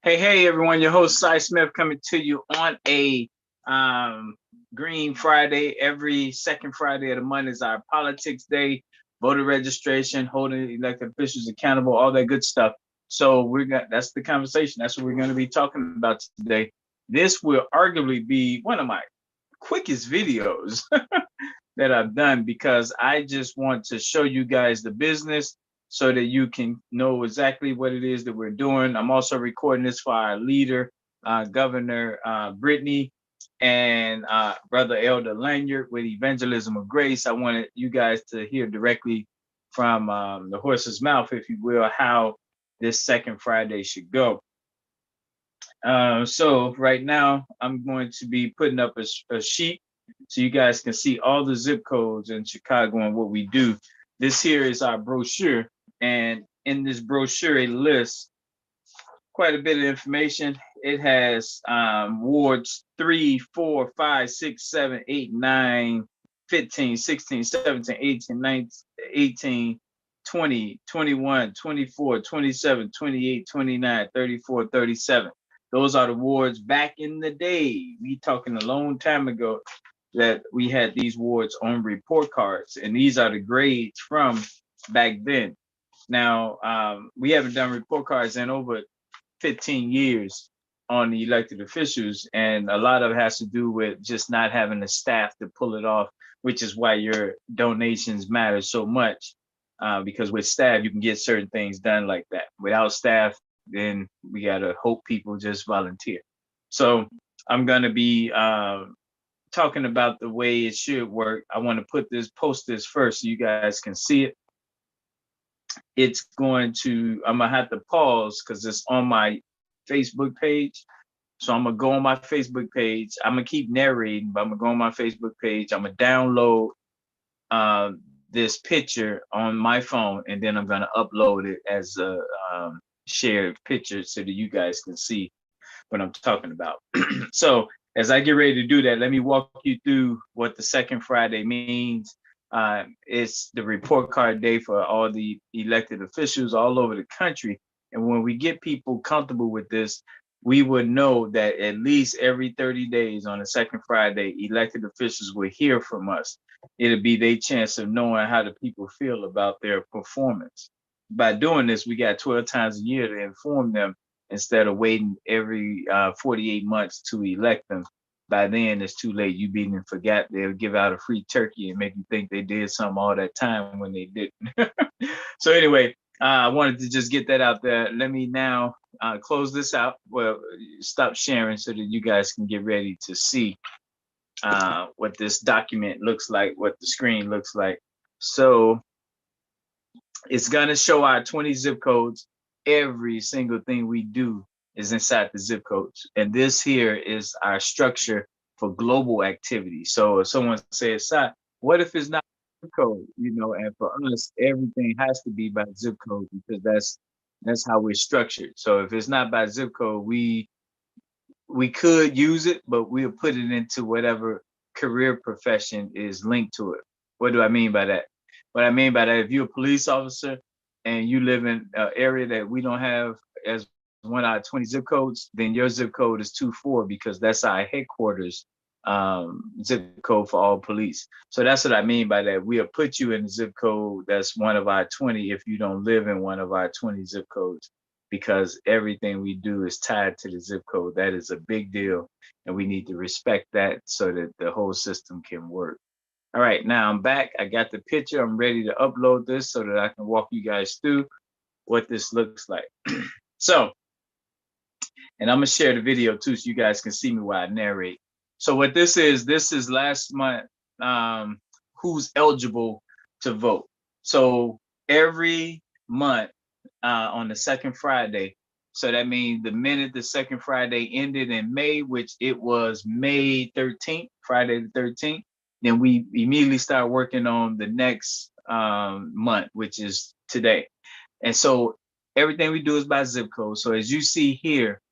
Hey, everyone, your host, Cy Smith, coming to you on a Green Friday. Every second Friday of the month is our Politics Day, voter registration, holding elected officials accountable, all that good stuff. So that's the conversation. That's what we're going to be talking about today. This will arguably be one of my quickest videos that I've done because I just want to show you guys the business so that you can know exactly what it is that we're doing. I'm also recording this for our leader, Governor Brittany, and Brother Elder Lanyard with Evangelism of Grace. I wanted you guys to hear directly from the horse's mouth, if you will, how this second Friday should go. So right now, I'm going to be putting up a sheet so you guys can see all the zip codes in Chicago and what we do. This here is our brochure, and in this brochure, it lists quite a bit of information. It has wards 3, 4, 5, 6, 7, 8, 9, 15, 16, 17, 18, 19, 18, 20, 21, 24, 27, 28, 29, 34, 37. Those are the wards back in the day. We talking a long time ago that we had these wards on report cards, and these are the grades from back then. Now, we haven't done report cards in over 15 years on the elected officials, and a lot of it has to do with just not having the staff to pull it off, which is why your donations matter so much, because with staff, you can get certain things done like that. Without staff, then we got to hope people just volunteer. So I'm going to be talking about the way it should work. I want to post this first so you guys can see it. I'm gonna have to pause because it's on my Facebook page. So I'm gonna go on my Facebook page. I'm gonna keep narrating, but I'm gonna go on my Facebook page. I'm gonna download this picture on my phone, and then I'm gonna upload it as a shared picture so that you guys can see what I'm talking about. So as I get ready to do that, let me walk you through what the second Friday means. It's the report card day for all the elected officials all over the country. And when we get people comfortable with this, we would know that at least every 30 days on the second Friday, elected officials will hear from us. It'll be their chance of knowing how the people feel about their performance. By doing this, we got 12 times a year to inform them instead of waiting every 48 months to elect them. By then it's too late. You beat and forgot. They'll give out a free turkey and make you think they did something all that time when they didn't. So anyway, I wanted to just get that out there. Let me now close this out. Well, stop sharing so that you guys can get ready to see what this document looks like, what the screen looks like. So it's going to show our 20 zip codes. Every single thing we do is inside the zip codes. And this here is our structure for global activity. So if someone says, what if it's not zip code? And for us, everything has to be by zip code because that's how we're structured. So if it's not by zip code, we could use it, but we'll put it into whatever career profession is linked to it. What do I mean by that? What I mean by that, if you're a police officer and you live in an area that we don't have as one out of 20 zip codes, then your zip code is 24 because that's our headquarters zip code for all police. So that's what I mean by that. We'll put you in the zip code that's one of our 20 if you don't live in one of our 20 zip codes, because everything we do is tied to the zip code. That is a big deal, and we need to respect that so that the whole system can work. All right, now I'm back. I got the picture. I'm ready to upload this so that I can walk you guys through what this looks like. So, and I'm gonna share the video too so you guys can see me while I narrate. So what this is last month, who's eligible to vote. So every month on the second Friday, so that means the minute the second Friday ended in May, which it was May 13th, Friday the 13th, then we immediately start working on the next month, which is today. And so everything we do is by zip code. So as you see here,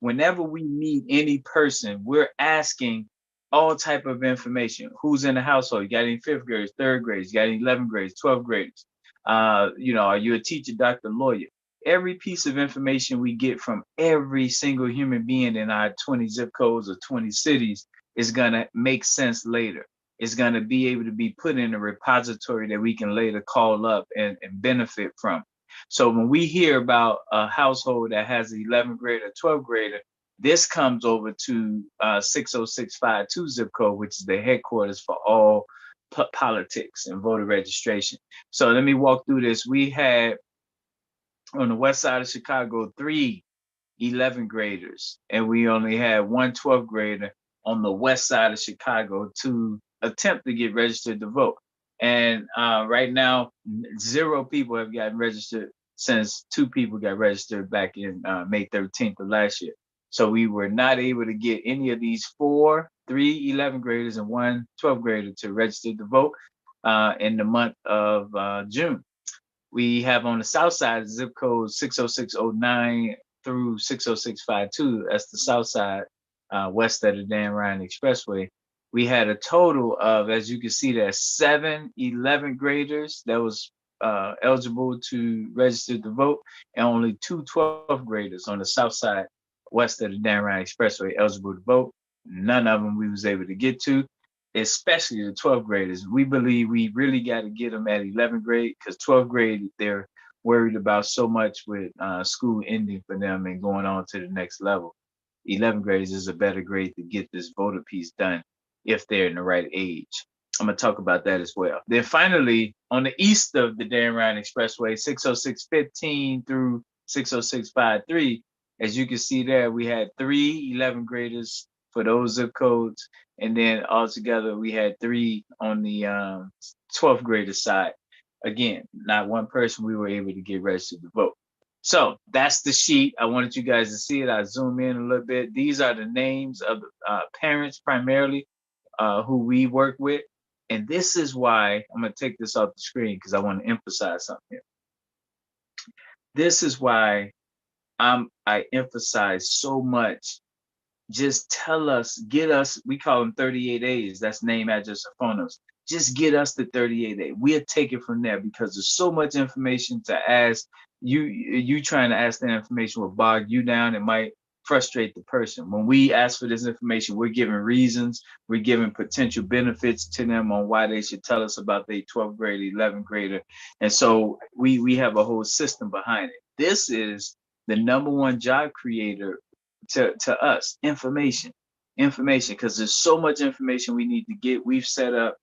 whenever we meet any person, we're asking all type of information. Who's in the household? You got any fifth graders, third graders? You got any 11th graders, 12th graders? Are you a teacher, doctor, lawyer? every piece of information we get from every single human being in our 20 zip codes or 20 cities is going to make sense later. It's going to be able to be put in a repository that we can later call up and benefit from. So when we hear about a household that has an 11th grader, 12th grader, this comes over to 60652 zip code, which is the headquarters for all politics and voter registration. So let me walk through this. We had on the west side of Chicago 3 11th graders, and we only had one 12th grader on the west side of Chicago to attempt to get registered to vote. And right now, 0 people have gotten registered since 2 people got registered back in May 13th of last year. So we were not able to get any of these 3 11th graders and one 12th grader to register to vote in the month of June. We have on the south side zip code 60609 through 60652. That's the south side, west of the Dan Ryan Expressway. We had a total of, as you can see, there's 7 11th graders that was eligible to register to vote, and only 2 12th graders on the south side, west of the Dan Ryan Expressway, eligible to vote. None of them we was able to get to, especially the 12th graders. We believe we really got to get them at 11th grade, because 12th grade, they're worried about so much with school ending for them and going on to the next level. 11th graders is a better grade to get this voter piece done if they're in the right age. I'm going to talk about that as well. Then finally, on the east of the Dan Ryan Expressway, 60615 through 60653, as you can see there, we had 3 11th graders for those zip codes. And then altogether, we had 3 on the 12th grader side. Again, not one person we were able to get registered to vote. So that's the sheet. I wanted you guys to see it. I zoom in a little bit. These are the names of the parents primarily who we work with. And this is why I'm going to take this off the screen, because I want to emphasize something here. This is why I emphasize so much. Just tell us, get us, we call them 38As. That's name, address, and phone numbers. Just get us the 38A. We'll take it from there, because there's so much information to ask. You trying to ask that information will bog you down. It might frustrate the person. When we ask for this information, we're giving reasons, we're giving potential benefits to them on why they should tell us about their 12th grade, 11th grader. And so we have a whole system behind it. This is the #1 job creator to us, information, because there's so much information we need to get. We've set up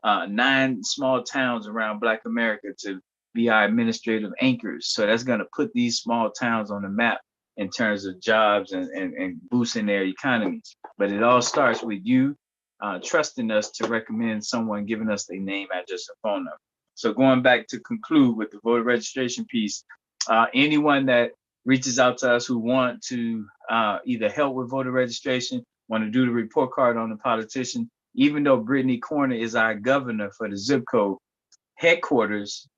9 small towns around Black America to be our administrative anchors. So that's going to put these small towns on the map in terms of jobs and boosting their economies. But it all starts with you trusting us to recommend someone, giving us their name, address, and phone number. So going back to conclude with the voter registration piece, anyone that reaches out to us who want to either help with voter registration, want to do the report card on the politician, even though Brittany Corner is our governor for the zip code, headquarters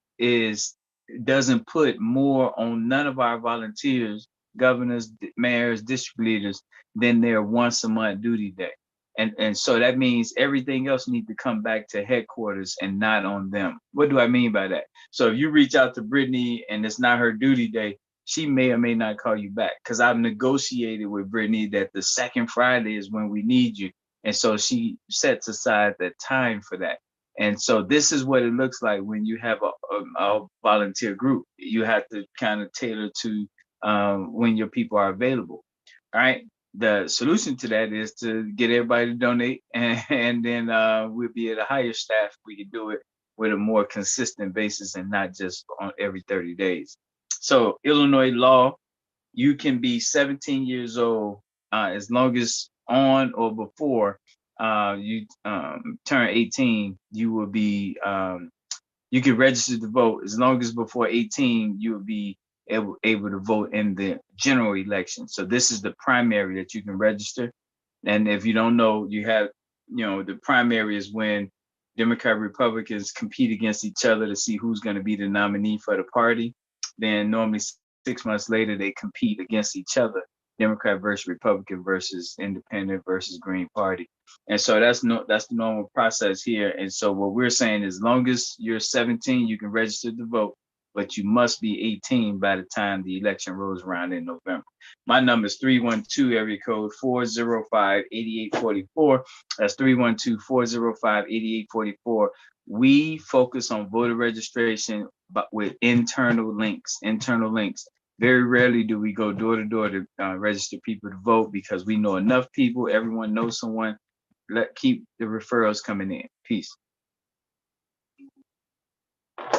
doesn't put more on none of our volunteers, governors, mayors, district leaders, than their once a month duty day. And so that means everything else needs to come back to headquarters and not on them. What do I mean by that? So if you reach out to Brittany and it's not her duty day, she may or may not call you back, because I've negotiated with Brittany that the second Friday is when we need you. And so she sets aside that time for that. And so this is what it looks like when you have a volunteer group. You have to kind of tailor to when your people are available. All right. The solution to that is to get everybody to donate, and then we'll be at a higher staff. We can do it with a more consistent basis and not just on every 30 days. So Illinois law, you can be 17 years old as long as on or before you turn 18, you will be, you can register to vote. As long as before 18, you will be able to vote in the general election. So this is the primary that you can register. And if you don't know, you have, the primary is when Democrat Republicans compete against each other to see who's going to be the nominee for the party. Then normally 6 months later, they compete against each other, Democrat versus Republican versus Independent versus Green Party. And so that's the normal process here. And so what we're saying is, as long as you're 17, you can register to vote. but you must be 18 by the time the election rolls around in November. My number is 312 area code 405-8844. That's 312-405-8844. We focus on voter registration, but with internal links. Very rarely do we go door to door to register people to vote, because we know enough people. Everyone knows someone. Keep the referrals coming in. Peace.